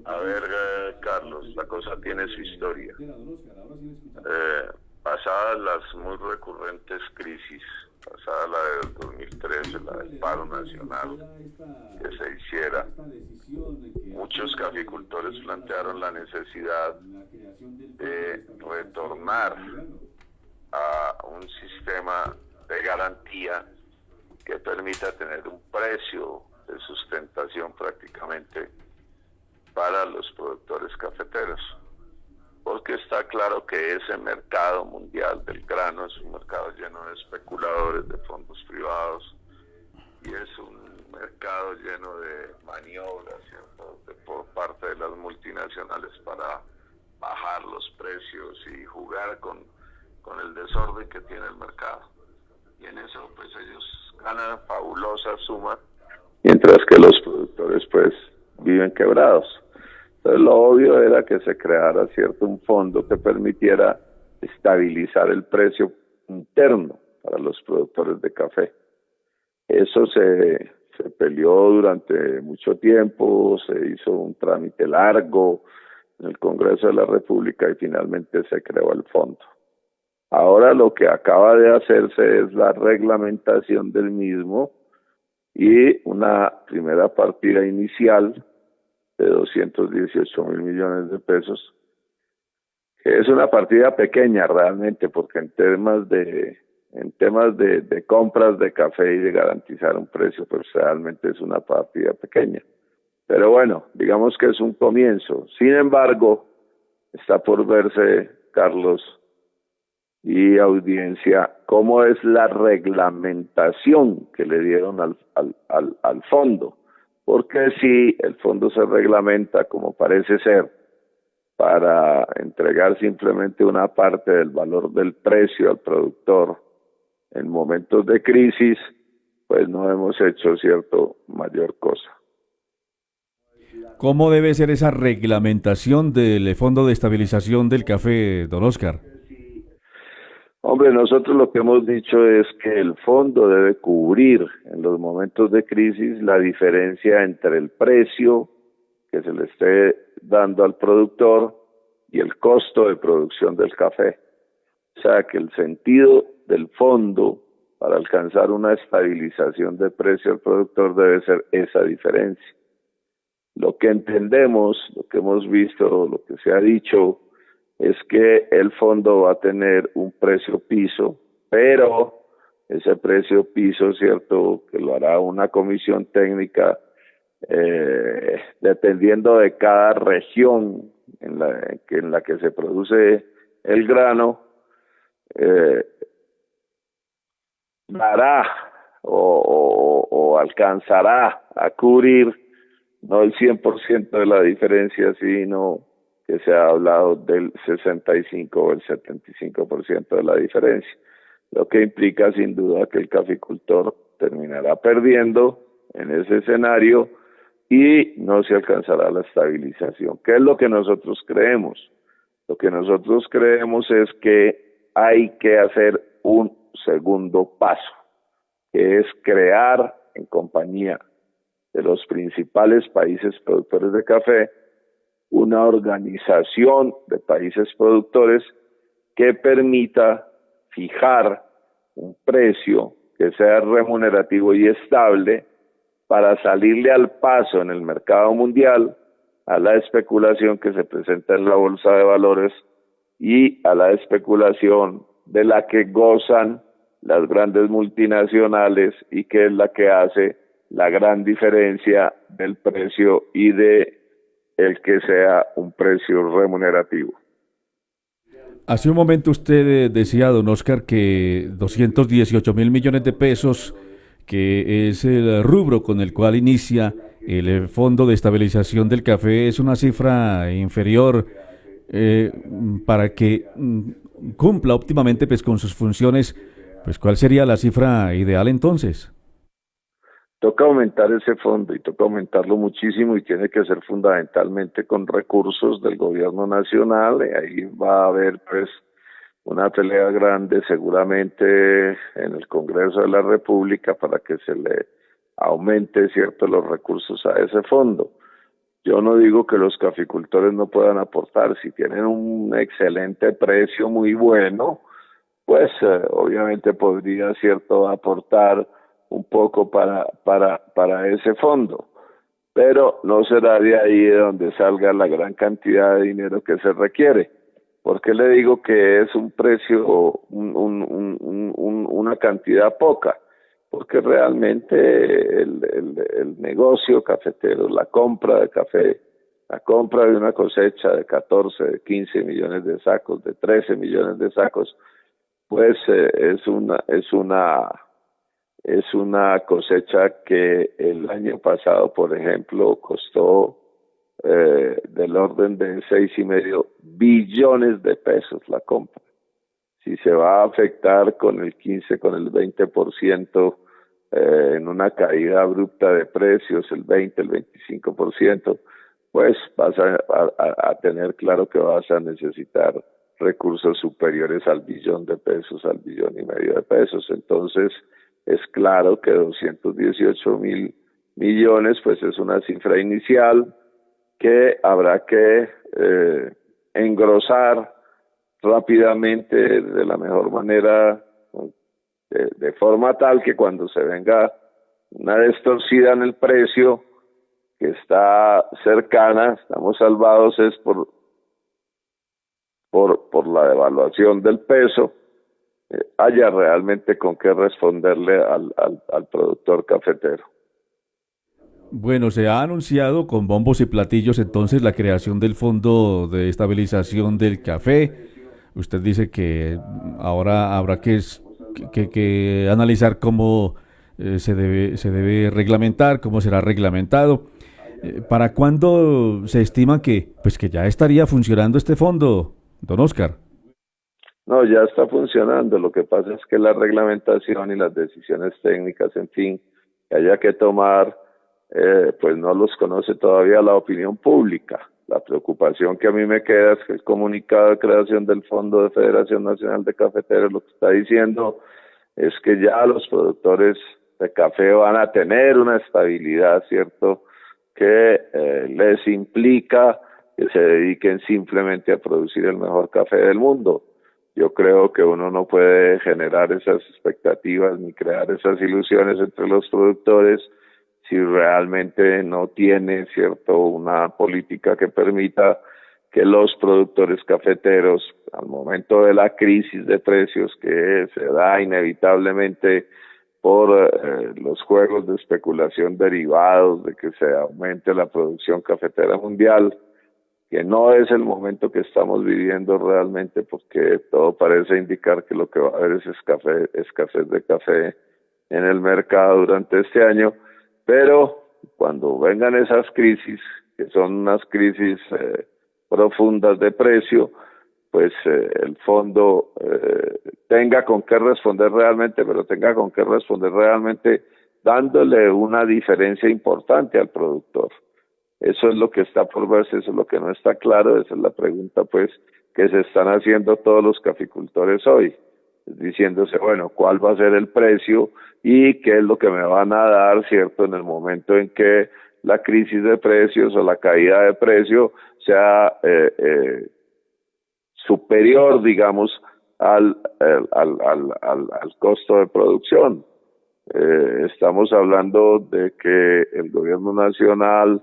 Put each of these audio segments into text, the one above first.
A ver, Carlos, la cosa tiene su historia. Pasadas las muy recurrentes crisis, pasada la del 2013, la del paro nacional que se hiciera, muchos caficultores plantearon la necesidad de retornar a un sistema de garantía que permita tener un precio de sustentación prácticamente para los productores cafeteros, porque está claro que ese mercado mundial del grano es un mercado lleno de especuladores, de fondos privados, y es un mercado lleno de maniobras, ¿cierto?, por parte de las multinacionales para bajar los precios y jugar con el desorden que tiene el mercado. Y en eso pues ellos ganan fabulosas sumas, mientras que los productores pues viven quebrados. Entonces lo obvio era que se creara un fondo que permitiera estabilizar el precio interno para los productores de café. Eso se peleó durante mucho tiempo, se hizo un trámite largo en el Congreso de la República y finalmente se creó el fondo. Ahora lo que acaba de hacerse es la reglamentación del mismo y una primera partida inicial de 218.000 millones de pesos, que es una partida pequeña realmente, porque en temas de compras de café y de garantizar un precio, pues realmente es una partida pequeña. Pero bueno, digamos que es un comienzo. Sin embargo, está por verse, Carlos y audiencia, cómo es la reglamentación que le dieron al fondo. Porque si el fondo se reglamenta, como parece ser, para entregar simplemente una parte del valor del precio al productor en momentos de crisis, pues no hemos hecho mayor cosa. ¿Cómo debe ser esa reglamentación del Fondo de Estabilización del Café, don Oscar? Hombre, nosotros lo que hemos dicho es que el fondo debe cubrir en los momentos de crisis la diferencia entre el precio que se le esté dando al productor y el costo de producción del café. O sea, que el sentido del fondo para alcanzar una estabilización de precio al productor debe ser esa diferencia. Lo que entendemos, lo que hemos visto, lo que se ha dicho, es que el fondo va a tener un precio piso, pero ese precio piso, cierto, que lo hará una comisión técnica, dependiendo de cada región en la que se produce el grano, dará o alcanzará a cubrir no el 100% de la diferencia, sino que se ha hablado del 65 o el 75% de la diferencia, lo que implica sin duda que el caficultor terminará perdiendo en ese escenario y no se alcanzará la estabilización. ¿Qué es lo que nosotros creemos? Lo que nosotros creemos es que hay que hacer un segundo paso, que es crear en compañía de los principales países productores de café una organización de países productores que permita fijar un precio que sea remunerativo y estable para salirle al paso en el mercado mundial a la especulación que se presenta en la bolsa de valores y a la especulación de la que gozan las grandes multinacionales y que es la que hace la gran diferencia del precio y de el que sea un precio remunerativo. Hace un momento usted decía, don Oscar, que 218.000 millones de pesos, que es el rubro con el cual inicia el Fondo de Estabilización del Café, es una cifra inferior para que cumpla óptimamente pues, con sus funciones. Pues, ¿cuál sería la cifra ideal entonces? Toca aumentar ese fondo y toca aumentarlo muchísimo y tiene que ser fundamentalmente con recursos del gobierno nacional. Y ahí va a haber pues una pelea grande seguramente en el Congreso de la República para que se le aumente los recursos a ese fondo. Yo no digo que los caficultores no puedan aportar. Si tienen un excelente precio muy bueno, pues obviamente podría, cierto, aportar un poco para ese fondo, pero no será de ahí de donde salga la gran cantidad de dinero que se requiere. ¿Por qué le digo que es un precio, una cantidad poca? Porque realmente el negocio cafetero, la compra de café, la compra de una cosecha de 14, de 15 millones de sacos, de 13 millones de sacos, pues es una cosecha que el año pasado, por ejemplo, costó del orden de 6,5 billones de pesos la compra. Si se va a afectar con el 15, con el 20%, en una caída abrupta de precios, el 20, el 25%, pues vas a tener claro que vas a necesitar recursos superiores al billón de pesos, al 1,5 billones de pesos. Entonces, es claro que 218,000 millones, pues es una cifra inicial que habrá que engrosar rápidamente de la mejor manera, de forma tal que cuando se venga una destorsida en el precio que está cercana, estamos salvados es por la devaluación del peso, haya realmente con qué responderle al productor cafetero. Bueno, se ha anunciado con bombos y platillos entonces la creación del Fondo de Estabilización del Café. Usted dice que ahora habrá que analizar cómo se debe reglamentar, cómo será reglamentado. ¿Para cuándo se estima que ya estaría funcionando este fondo, don Oscar? No, ya está funcionando. Lo que pasa es que la reglamentación y las decisiones técnicas, en fin, que haya que tomar, pues no los conoce todavía la opinión pública. La preocupación que a mí me queda es que el comunicado de creación del Fondo de Federación Nacional de Cafeteros lo que está diciendo es que ya los productores de café van a tener una estabilidad, ¿cierto?, que les implica que se dediquen simplemente a producir el mejor café del mundo. Yo creo que uno no puede generar esas expectativas ni crear esas ilusiones entre los productores si realmente no tiene, cierto, una política que permita que los productores cafeteros, al momento de la crisis de precios que se da inevitablemente por los juegos de especulación derivados de que se aumente la producción cafetera mundial, que no es el momento que estamos viviendo realmente, porque todo parece indicar que lo que va a haber es escasez de café en el mercado durante este año, pero cuando vengan esas crisis, que son unas crisis profundas de precio, pues el fondo tenga con qué responder realmente, pero tenga con qué responder realmente dándole una diferencia importante al productor. Eso es lo que está por verse, eso es lo que no está claro, esa es la pregunta pues que se están haciendo todos los caficultores hoy, diciéndose, bueno, ¿cuál va a ser el precio y qué es lo que me van a dar, cierto, en el momento en que la crisis de precios o la caída de precio sea superior, digamos, al costo de producción? Estamos hablando de que el gobierno nacional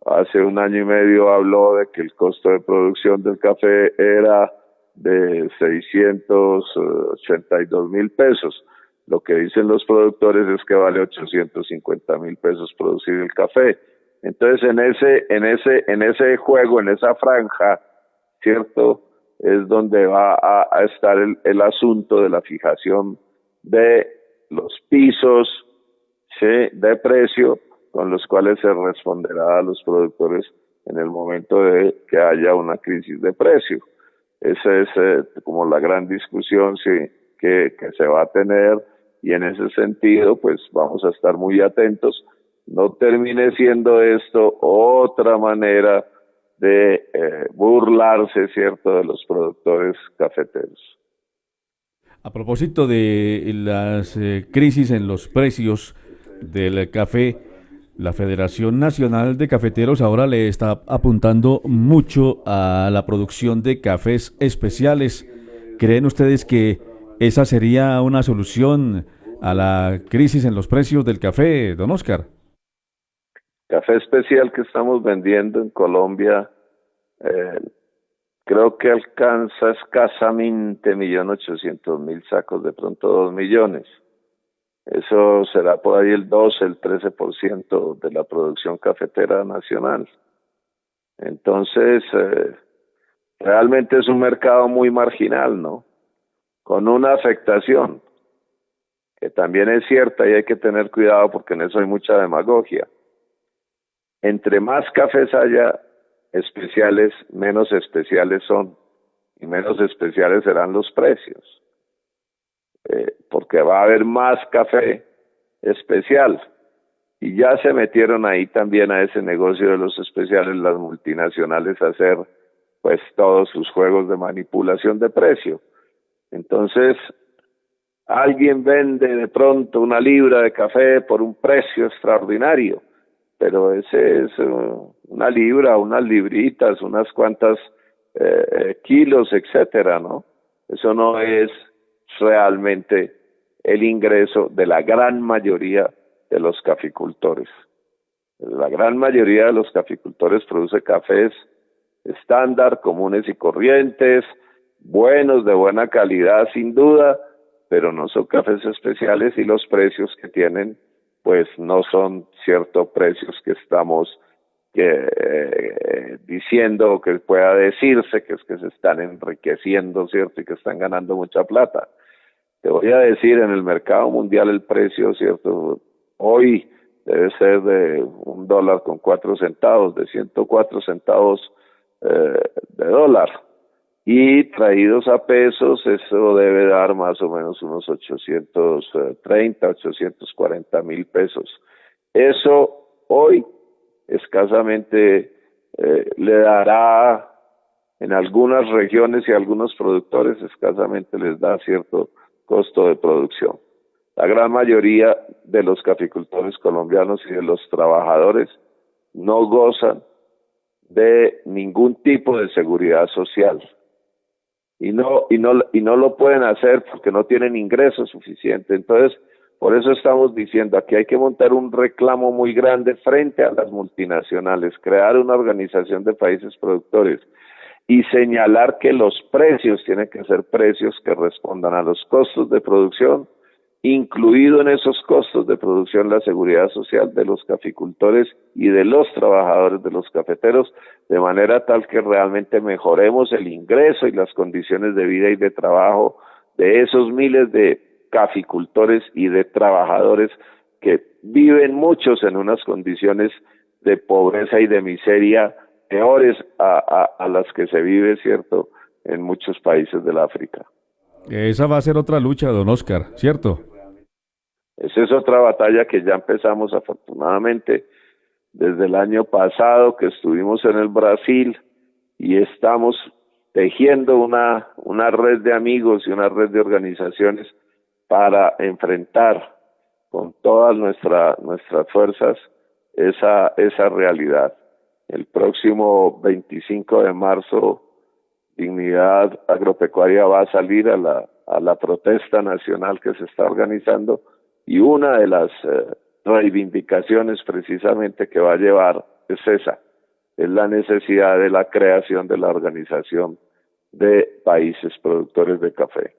hace 1 año y medio habló de que el costo de producción del café era de 682,000 pesos. Lo que dicen los productores es que vale 850,000 pesos producir el café. Entonces, en ese juego, en esa franja, ¿cierto?, es donde va a estar el asunto de la fijación de los pisos, ¿sí?, de precio, con los cuales se responderá a los productores en el momento de que haya una crisis de precio. Esa es como la gran discusión, sí, que se va a tener, y en ese sentido pues vamos a estar muy atentos. No termine siendo esto otra manera de burlarse, ¿cierto?, de los productores cafeteros. A propósito de las crisis en los precios del café, La Federación Nacional de Cafeteros ahora le está apuntando mucho a la producción de cafés especiales. ¿Creen ustedes que esa sería una solución a la crisis en los precios del café, don Oscar? Café especial que estamos vendiendo en Colombia, eh, creo que alcanza escasamente 1.800.000 sacos, de pronto 2 millones. Eso será por ahí el 12, el 13% de la producción cafetera nacional. Entonces, realmente es un mercado muy marginal, ¿no? Con una afectación, que también es cierta y hay que tener cuidado porque en eso hay mucha demagogia. Entre más cafés haya especiales, menos especiales son, y menos especiales serán los precios, porque va a haber más café especial. Y ya se metieron ahí también a ese negocio de los especiales las multinacionales a hacer pues todos sus juegos de manipulación de precio. Entonces, alguien vende de pronto una libra de café por un precio extraordinario, pero ese es una libra, unas libritas, unas cuantas kilos, etcétera, ¿no? Eso no es realmente el ingreso de la gran mayoría de los caficultores. La gran mayoría de los caficultores produce cafés estándar, comunes y corrientes, buenos, de buena calidad sin duda, pero no son cafés especiales y los precios que tienen pues no son ciertos precios que estamos diciendo o que pueda decirse que es que se están enriqueciendo, ¿cierto? Y que están ganando mucha plata. Te voy a decir, en el mercado mundial el precio, ¿cierto? Hoy debe ser de $1.04, de 104 centavos de dólar. Y traídos a pesos, eso debe dar más o menos unos 830, 840 mil pesos. Eso hoy escasamente le dará en algunas regiones y a algunos productores escasamente les da cierto costo de producción. La gran mayoría de los caficultores colombianos y de los trabajadores no gozan de ningún tipo de seguridad social y no lo pueden hacer porque no tienen ingresos suficientes. Entonces, por eso estamos diciendo aquí hay que montar un reclamo muy grande frente a las multinacionales, crear una organización de países productores y señalar que los precios tienen que ser precios que respondan a los costos de producción, incluido en esos costos de producción la seguridad social de los caficultores y de los trabajadores de los cafeteros, de manera tal que realmente mejoremos el ingreso y las condiciones de vida y de trabajo de esos miles de caficultores y de trabajadores que viven muchos en unas condiciones de pobreza y de miseria peores a las que se vive, ¿cierto?, en muchos países del África. Esa va a ser otra lucha, don Oscar, ¿cierto? Esa es otra batalla que ya empezamos afortunadamente desde el año pasado que estuvimos en el Brasil y estamos tejiendo una red de amigos y una red de organizaciones para enfrentar con todas nuestras fuerzas esa realidad. El próximo 25 de marzo, Dignidad Agropecuaria va a salir a la protesta nacional que se está organizando y una de las reivindicaciones precisamente que va a llevar es esa, es la necesidad de la creación de la Organización de Países Productores de Café.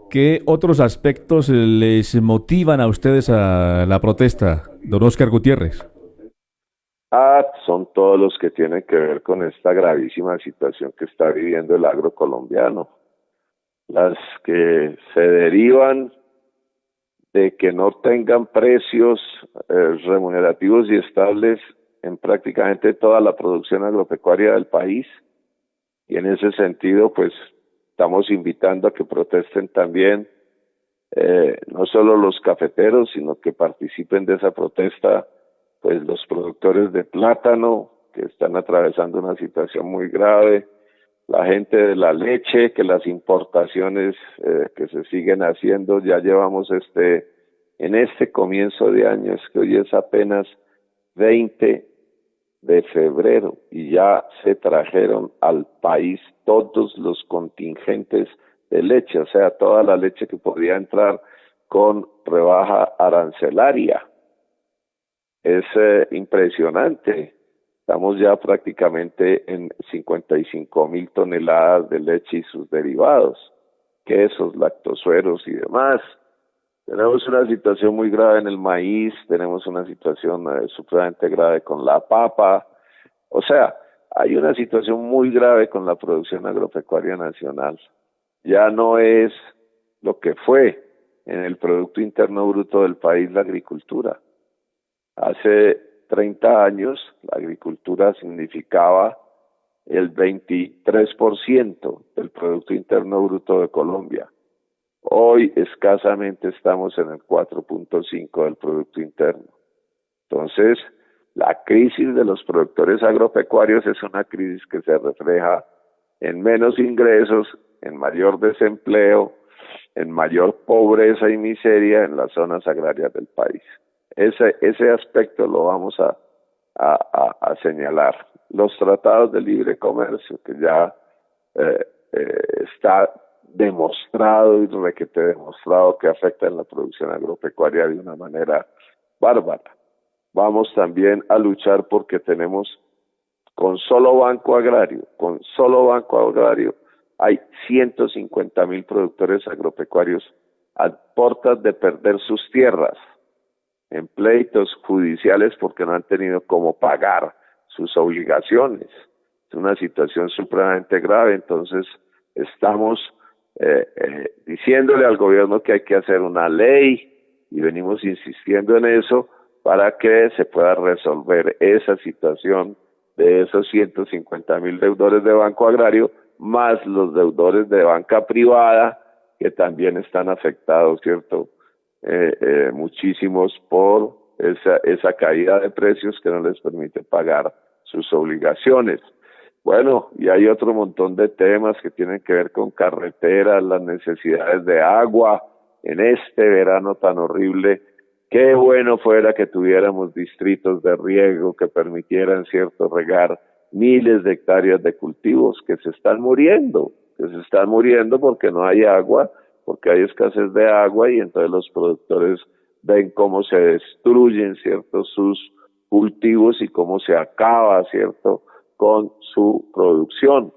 ¿Qué otros aspectos les motivan a ustedes a la protesta, don Oscar Gutiérrez? Son todos los que tienen que ver con esta gravísima situación que está viviendo el agro colombiano. Las que se derivan de que no tengan precios remunerativos y estables en prácticamente toda la producción agropecuaria del país. Y en ese sentido, pues, estamos invitando a que protesten también no solo los cafeteros, sino que participen de esa protesta pues los productores de plátano, que están atravesando una situación muy grave, la gente de la leche, que las importaciones que se siguen haciendo, ya llevamos en este comienzo de año es que hoy es apenas 20 de febrero y ya se trajeron al país todos los contingentes de leche, o sea, toda la leche que podía entrar con rebaja arancelaria. Es impresionante. Estamos ya prácticamente en 55.000 toneladas de leche y sus derivados, quesos, lactosueros y demás. Tenemos una situación muy grave en el maíz, tenemos una situación supremamente grave con la papa. O sea, hay una situación muy grave con la producción agropecuaria nacional. Ya no es lo que fue en el Producto Interno Bruto del país la agricultura. Hace 30 años la agricultura significaba el 23% del Producto Interno Bruto de Colombia. Hoy escasamente estamos en el 4.5% del Producto Interno. Entonces, la crisis de los productores agropecuarios es una crisis que se refleja en menos ingresos, en mayor desempleo, en mayor pobreza y miseria en las zonas agrarias del país. Ese aspecto lo vamos a señalar. Los tratados de libre comercio, que ya está demostrado y requete demostrado que afectan la producción agropecuaria de una manera bárbara. Vamos también a luchar porque tenemos con solo Banco Agrario, hay 150.000 productores agropecuarios a puertas de perder sus tierras en pleitos judiciales porque no han tenido cómo pagar sus obligaciones. Es una situación supremamente grave, entonces estamos diciéndole al gobierno que hay que hacer una ley y venimos insistiendo en eso para que se pueda resolver esa situación de esos 150.000 deudores de Banco Agrario, más los deudores de banca privada, que también están afectados, ¿cierto? Muchísimos por esa caída de precios que no les permite pagar sus obligaciones. Bueno, y hay otro montón de temas que tienen que ver con carreteras, las necesidades de agua en este verano tan horrible. Qué bueno fuera que tuviéramos distritos de riego que permitieran, cierto, regar miles de hectáreas de cultivos que se están muriendo porque no hay agua, porque hay escasez de agua y entonces los productores ven cómo se destruyen, cierto, sus cultivos y cómo se acaba, cierto, con su producción.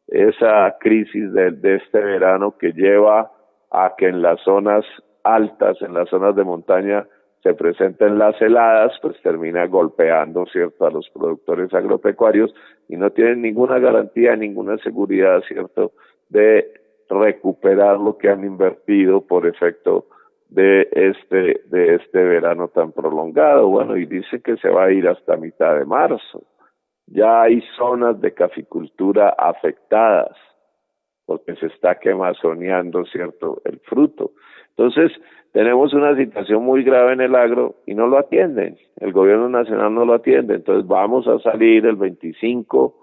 Esa crisis de este verano que lleva a que en las zonas altas, en las zonas de montaña, se presenten las heladas, pues termina golpeando, ¿cierto?, a los productores agropecuarios y no tienen ninguna garantía, ninguna seguridad, ¿cierto?, de recuperar lo que han invertido por efecto de este verano tan prolongado. Bueno, y dice que se va a ir hasta mitad de marzo. Ya hay zonas de caficultura afectadas porque se está quemazoneando, ¿cierto?, el fruto. Entonces, tenemos una situación muy grave en el agro y no lo atienden. El gobierno nacional no lo atiende. Entonces, vamos a salir el 25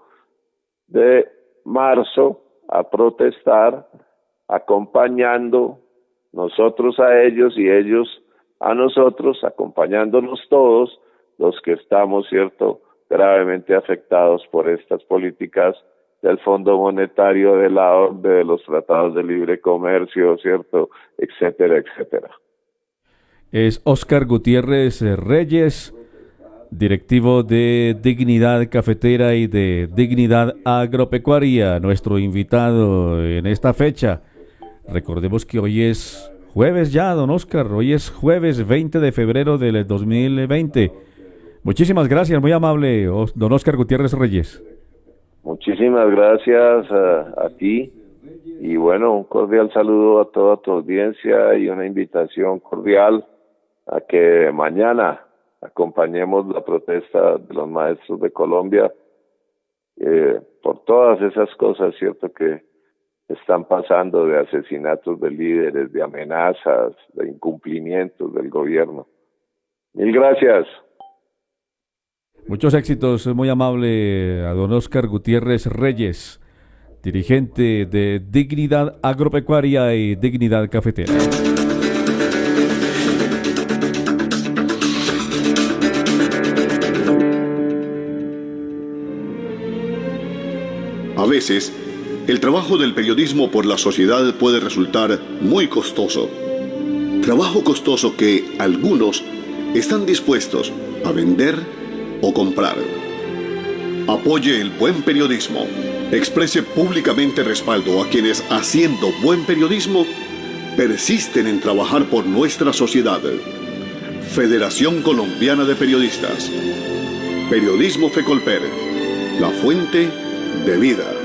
de marzo a protestar, acompañando nosotros a ellos y ellos a nosotros, acompañándonos todos los que estamos, ¿cierto?, gravemente afectados por estas políticas del Fondo Monetario, de la OCDE, de los tratados de libre comercio, ¿cierto?, etcétera, etcétera. Es Óscar Gutiérrez Reyes, directivo de Dignidad Cafetera y de Dignidad Agropecuaria, nuestro invitado en esta fecha. Recordemos que hoy es jueves ya, don Óscar, hoy es jueves 20 de febrero del 2020. Muchísimas gracias, muy amable, don Óscar Gutiérrez Reyes. Muchísimas gracias a ti y bueno, un cordial saludo a toda tu audiencia y una invitación cordial a que mañana acompañemos la protesta de los maestros de Colombia por todas esas cosas, cierto, que están pasando, de asesinatos de líderes, de amenazas, de incumplimientos del gobierno. Mil gracias. Muchos éxitos, muy amable a don Óscar Gutiérrez Reyes, dirigente de Dignidad Agropecuaria y Dignidad Cafetera. A veces, el trabajo del periodismo por la sociedad puede resultar muy costoso. Trabajo costoso que algunos están dispuestos a vender o comprar. Apoye el buen periodismo. Exprese públicamente respaldo a quienes, haciendo buen periodismo, persisten en trabajar por nuestra sociedad. Federación Colombiana de Periodistas. Periodismo Fecolper, la fuente de vida.